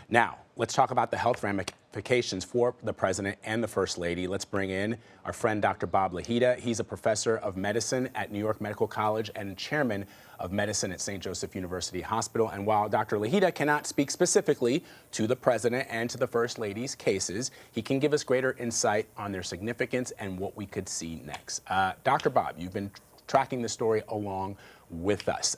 Now, let's talk about the health ramifications for the president and the first lady. Let's bring in our friend, Dr. Bob Lahita. He's a professor of medicine at New York Medical College and chairman of medicine at St. Joseph University Hospital. And while Dr. Lahita cannot speak specifically to the president and to the first lady's cases, he can give us greater insight on their significance and what we could see next. Dr. Bob, you've been tracking the story along with us.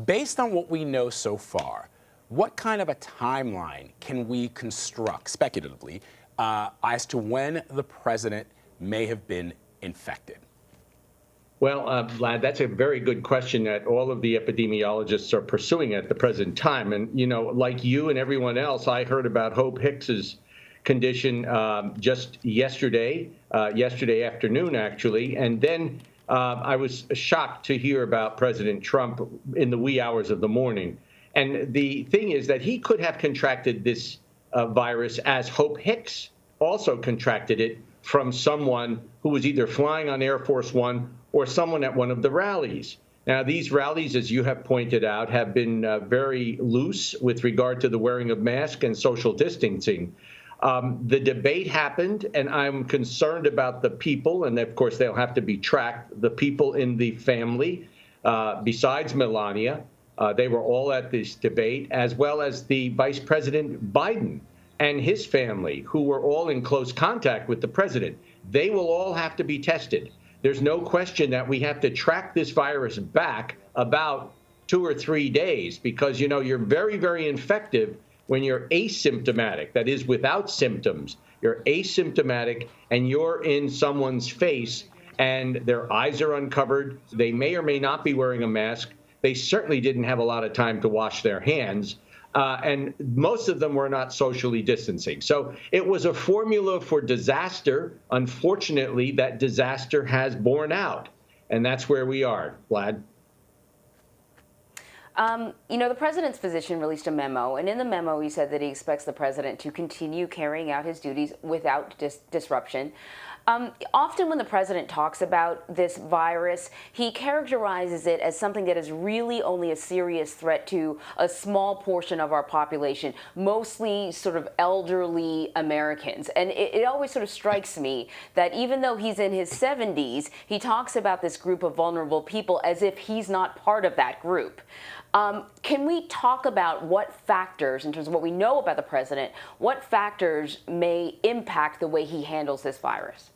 Based on what we know so far, what kind of a timeline can we construct, speculatively, as to when the president may have been infected? Well, Vlad, that's a very good question that all of the epidemiologists are pursuing at the present time. And, you know, like you and everyone else, I heard about Hope Hicks's condition just yesterday afternoon, actually. And then I was shocked to hear about President Trump in the wee hours of the morning. And the thing is that he could have contracted this virus as Hope Hicks also contracted it from someone who was either flying on Air Force One or someone at one of the rallies. Now, these rallies, as you have pointed out, have been very loose with regard to the wearing of masks and social distancing. The debate happened, and I'm concerned about the people, and of course they'll have to be tracked, the people in the family, besides Melania. They were all at this debate, as well as the Vice President Biden and his family, who were all in close contact with the president. They will all have to be tested. There's no question that we have to track this virus back about 2 or 3 days because, you know, you're very, very infective when you're asymptomatic, that is, without symptoms. You're asymptomatic and you're in someone's face and their eyes are uncovered. They may or may not be wearing a mask. They certainly didn't have a lot of time to wash their hands. And most of them were not socially distancing. So it was a formula for disaster. Unfortunately, that disaster has borne out. And that's where we are, Vlad. You know, the president's physician released a memo, and in the memo he said that he expects the president to continue carrying out his duties without disruption. Often when the president talks about this virus, he characterizes it as something that is really only a serious threat to a small portion of our population, mostly sort of elderly Americans. And it always sort of strikes me that even though he's in his 70s, he talks about this group of vulnerable people as if he's not part of that group. Can we talk about what factors, in terms of what we know about the president, what factors may impact the way he handles this virus?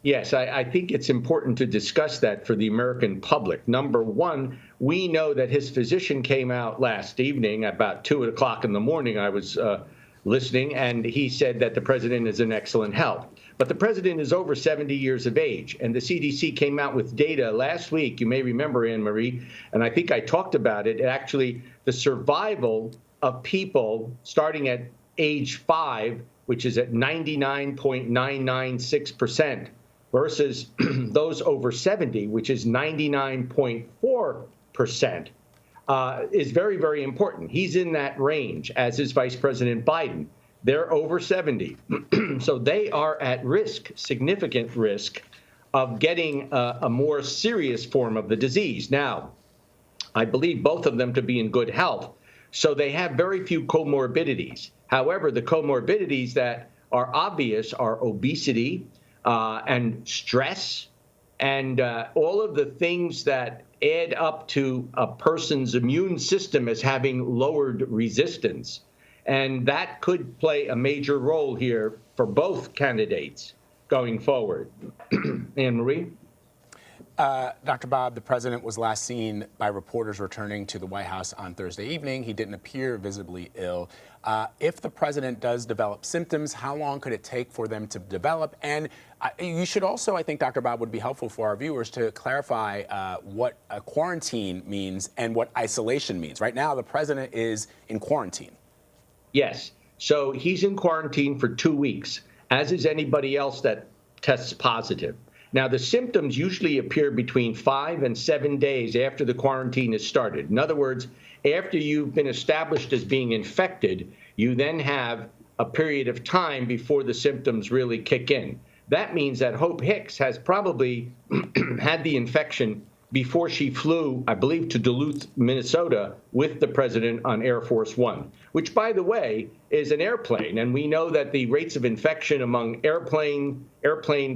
Yes, I think it's important to discuss that for the American public. Number one, we know that his physician came out last evening about 2 o'clock in the morning. I was listening, and he said that the president is in excellent health. But the president is over 70 years of age, and the CDC came out with data last week. You may remember, Anne-Marie, and I think I talked about it. Actually, the survival of people starting at age 5, which is at 99.996%, versus those over 70, which is 99.4%, is very, very important. He's in that range, as is Vice President Biden. They're over 70. So they are at risk, significant risk, of getting a more serious form of the disease. Now, I believe both of them to be in good health, so they have very few comorbidities. However, the comorbidities that are obvious are obesity and stress and all of the things that add up to a person's immune system as having lowered resistance. And that could play a major role here for both candidates going forward. Anne-Marie? Dr. Bob, the president was last seen by reporters returning to the White House on Thursday evening. He didn't appear visibly ill. If the president does develop symptoms, how long could it take for them to develop? And you should also, I think, Dr. Bob, would be helpful for our viewers to clarify what a quarantine means and what isolation means. Right now, the president is in quarantine. Yes. So he's in quarantine for 2 weeks, as is anybody else that tests positive. Now, the symptoms usually appear between 5 and 7 days after the quarantine is started. In other words, after you've been established as being infected, you then have a period of time before the symptoms really kick in. That means that Hope Hicks has probably had the infection before she flew, I believe, to Duluth, Minnesota with the president on Air Force One, which, by the way, is an airplane. And we know that the rates of infection among airplane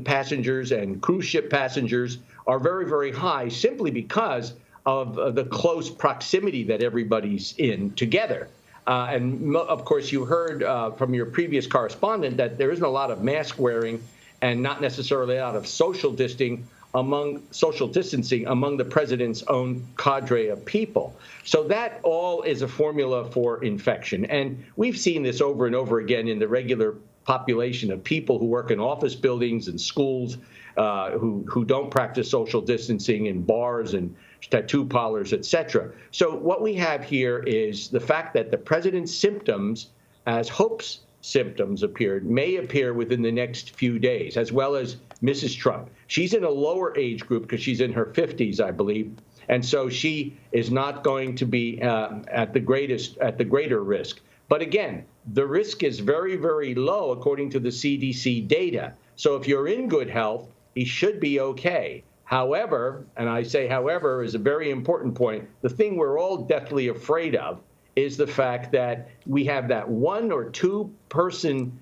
passengers and cruise ship passengers are very, very high simply because of the close proximity that everybody's in together. And of course, you heard from your previous correspondent that there isn't a lot of mask wearing and not necessarily a lot of social distancing among the president's own cadre of people. So that all is a formula for infection. And we've seen this over and over again in the regular population of people who work in office buildings and schools, who don't practice social distancing in bars and tattoo parlors, et cetera. So what we have here is the fact that the president's symptoms, as Hope's symptoms may appear within the next few days, as well as Mrs. Trump. She's in a lower age group because she's in her 50s, I believe, and so she is not going to be at the greater risk. But again, the risk is very, very low according to the CDC data. So if you're in good health, he should be okay. However, and I say however is a very important point, the thing we're all deathly afraid of is the fact that we have that 1 or 2 person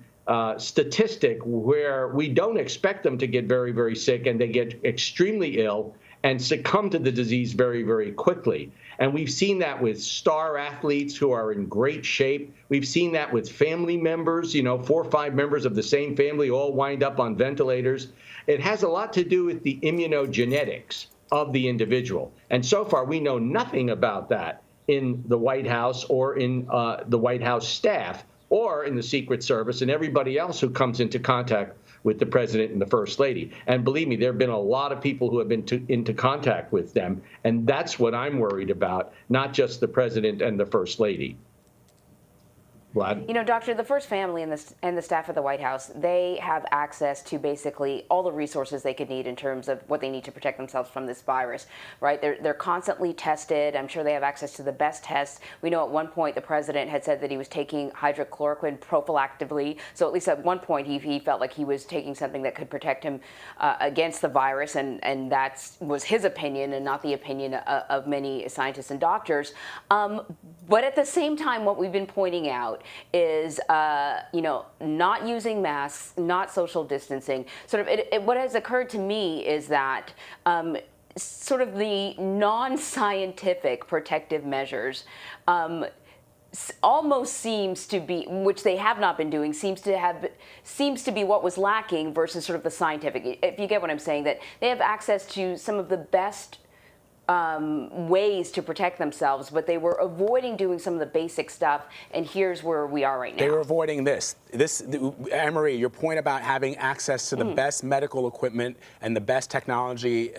statistic where we don't expect them to get very, very sick, and they get extremely ill and succumb to the disease very, very quickly. And we've seen that with star athletes who are in great shape. We've seen that with family members, 4 or 5 members of the same family all wind up on ventilators. It has a lot to do with the immunogenetics of the individual. And so far, we know nothing about that in the White House or in the White House staff or in the Secret Service and everybody else who comes into contact with the president and the first lady. And believe me, there have been a lot of people who have been into contact with them. And that's what I'm worried about, not just the president and the first lady. Vlad? Doctor, the first family and the staff of the White House, they have access to basically all the resources they could need in terms of what they need to protect themselves from this virus, right? They're constantly tested. I'm sure they have access to the best tests. We know at one point the president had said that he was taking hydrochloroquine prophylactically. So at least at one point he felt like he was taking something that could protect him against the virus, and that was his opinion and not the opinion of many scientists and doctors. But at the same time, what we've been pointing out is, not using masks, not social distancing. What has occurred to me is that sort of the non-scientific protective measures almost seems to be, which they have not been doing, seems to be what was lacking versus sort of the scientific. If you get what I'm saying, that they have access to some of the best ways to protect themselves, but they were avoiding doing some of the basic stuff, and here's where we are right now. They were avoiding this, Anne-Marie, your point about having access to the best medical equipment and the best technology,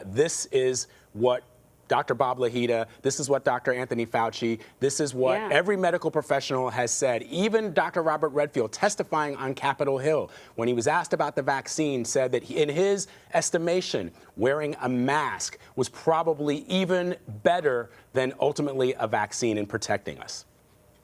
this is what Dr. Bob Lahita, this is what Dr. Anthony Fauci, this is what every medical professional has said. Even Dr. Robert Redfield, testifying on Capitol Hill, when he was asked about the vaccine, said that in his estimation, wearing a mask was probably even better than ultimately a vaccine in protecting us.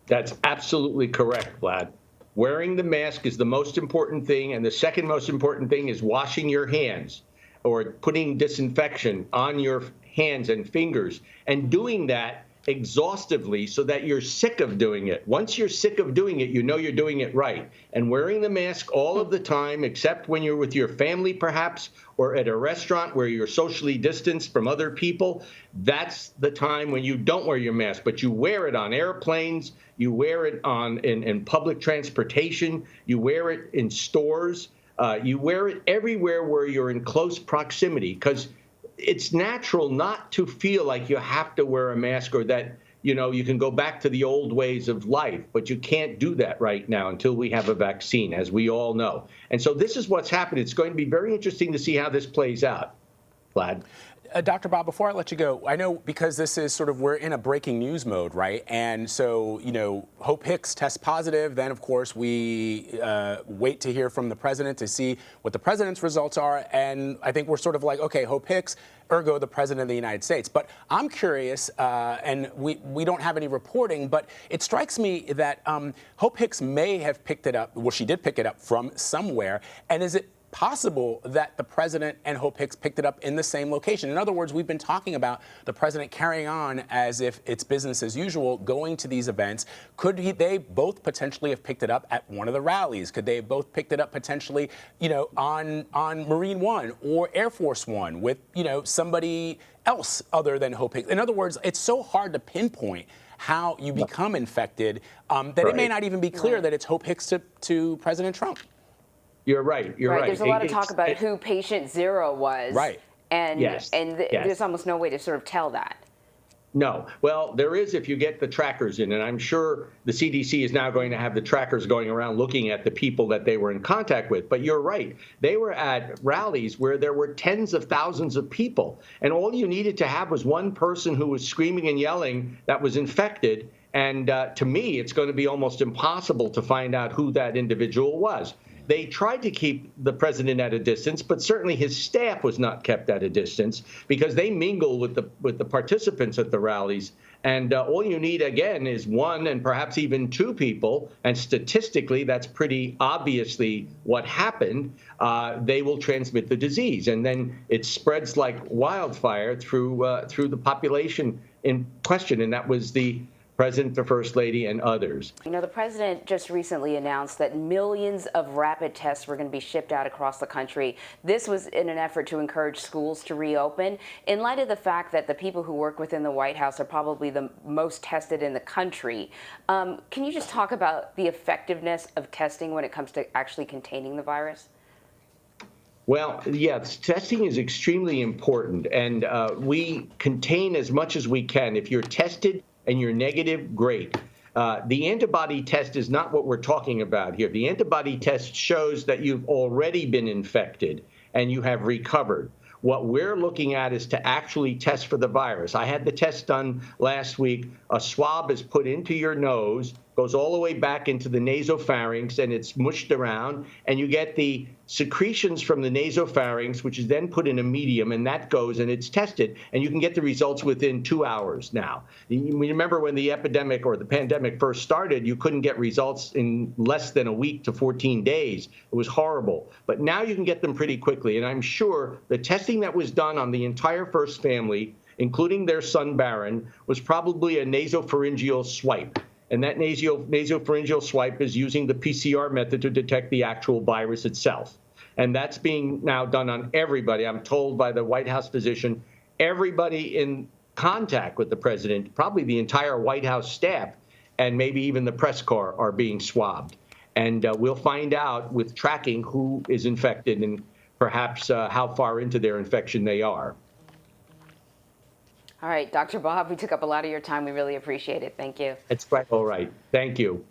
That's absolutely correct, Vlad. Wearing the mask is the most important thing, and the second most important thing is washing your hands or putting disinfection on your hands and fingers, and doing that exhaustively so that you're sick of doing it. Once you're sick of doing it, you know you're doing it right. And wearing the mask all of the time, except when you're with your family perhaps, or at a restaurant where you're socially distanced from other people, that's the time when you don't wear your mask. But you wear it on airplanes, you wear it in public transportation, you wear it in stores, you wear it everywhere where you're in close proximity, because it's natural not to feel like you have to wear a mask or that, you can go back to the old ways of life, but you can't do that right now until we have a vaccine, as we all know. And so this is what's happened. It's going to be very interesting to see how this plays out. Vlad? Dr. Bob, before I let you go, I know because this is we're in a breaking news mode, right? And so, Hope Hicks tests positive. Then, of course, we wait to hear from the president to see what the president's results are. And I think we're sort of like, okay, Hope Hicks, ergo the president of the United States. But I'm curious, and we don't have any reporting, but it strikes me that Hope Hicks may have picked it up. Well, she did pick it up from somewhere. And is it possible that the president and Hope Hicks picked it up in the same location. In other words, we've been talking about the president carrying on as if it's business as usual, going to these events. Could they both potentially have picked it up at one of the rallies? Could they have both picked it up potentially, on Marine One or Air Force One with, somebody else other than Hope Hicks? In other words, it's so hard to pinpoint how you become infected that it may not even be clear that it's Hope Hicks to President Trump. You're right. You're right. There's a lot of talk about who patient zero was. Right. And, Yes. There's almost no way to sort of tell that. No. Well, there is if you get the trackers in, and I'm sure the CDC is now going to have the trackers going around looking at the people that they were in contact with. But you're right. They were at rallies where there were tens of thousands of people, and all you needed to have was one person who was screaming and yelling that was infected. And to me, it's going to be almost impossible to find out who that individual was. They tried to keep the president at a distance, but certainly his staff was not kept at a distance because they mingle with the participants at the rallies. And all you need, again, is one and perhaps even two people. And statistically, that's pretty obviously what happened. They will transmit the disease. And then it spreads like wildfire through the population in question. And that was the President, the First Lady, and others. The president just recently announced that millions of rapid tests were going to be shipped out across the country. This was in an effort to encourage schools to reopen. In light of the fact that the people who work within the White House are probably the most tested in the country, can you just talk about the effectiveness of testing when it comes to actually containing the virus? Well, yes, testing is extremely important, and we contain as much as we can. If you're tested and you're negative, great. The antibody test is not what we're talking about here. The antibody test shows that you've already been infected and you have recovered. What we're looking at is to actually test for the virus. I had the test done last week. A swab is put into your nose, goes all the way back into the nasopharynx, and it's mushed around, and you get the secretions from the nasopharynx, which is then put in a medium, and that goes and it's tested, and you can get the results within 2 hours now. You remember when the epidemic or the pandemic first started, you couldn't get results in less than a week to 14 days. It was horrible. But now you can get them pretty quickly, and I'm sure the testing that was done on the entire First family, including their son Barron, was probably a nasopharyngeal swipe. And that nasopharyngeal swipe is using the PCR method to detect the actual virus itself. And that's being now done on everybody. I'm told by the White House physician, everybody in contact with the president, probably the entire White House staff, and maybe even the press corps are being swabbed. And we'll find out with tracking who is infected and perhaps how far into their infection they are. All right, Dr. Bob, we took up a lot of your time. We really appreciate it. Thank you. It's quite all right. Thank you.